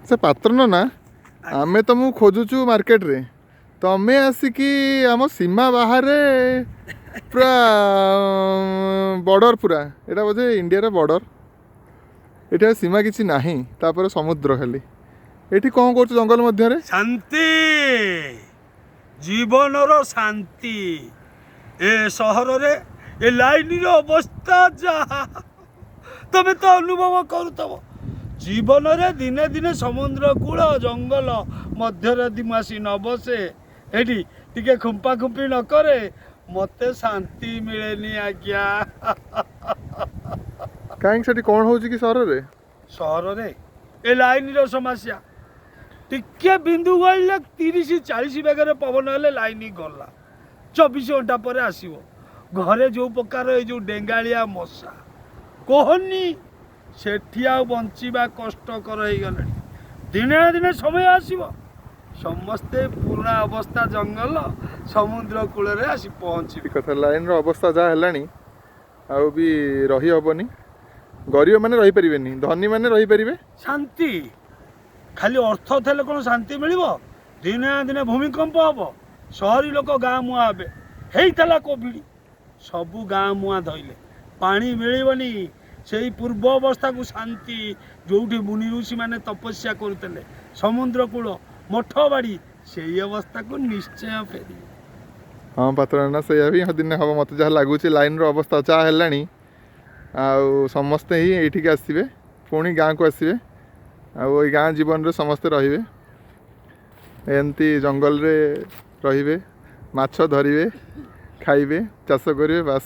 से पात्र ना आमे तुमको खोजुचु मार्केट रे तमे आसिकी आम सीमा बाहर पूरा बॉर्डर पूरा एटा बोधे इंडिया बॉर्डर एटा सीमा किसी नाही तापर समुद्र खाली एठी कौन कर जंगल मध्य शांति जीवनर शांति ए सहर रे ए लाइन अवस्था जा तमे तो अनुभव करूतब जीवन रे दिने दिने समुद्र कूल जंगल मध्य दिमासी न बसे एठी टिके खुंपा खुंपी न करे मते शांति मिलेनी आज्ञा कहीं से कौन हो कि सहर रे ए लाइन रो समस्या टिके बिंदु गले 30-40 बेगर पवन हेले लाइन गला 24 घंटा पर आसीबो घरे जो प्रकार ए जो डेंगालिया मशा कहनी सेठी आ बंचिबा कष्टकर हो गले दिने दिने समय आसीबो समस्ते पुराना अवस्था जंगल समुद्र कूल रे आसी पहुंची कथा लाइन रो अवस्था जा हेलानी आउ भी रही हबनी गरीब माने रही परिबेनी धनी माने रही परिबे शांति खाली अर्थ थेले कोन शांति मिलिबो दिने दिने भूमिकंप हबो शहरी लोक गाँ मुआ हे हेइतला कोविड सबु गाँ मुआ धइले पानी मिलिबनी से पूर्व अवस्था को शांति जोठी मुनि ऋषि माने तपस्या करते समुद्र कूल मठ बाड़ी से अवस्था को निश्चय फेरी हाँ पात्र ना से भी दिन हम मत जहाँ लगुच लाइन रो अवस्था चाह है आउ समस्ते ही ये आसवे पुणी गाँ को आसवे आई गाँ जीवन रे समस्ते रे एमती जंगल रे रे माछ धरिवे खाइबे चाष करेंगे बास।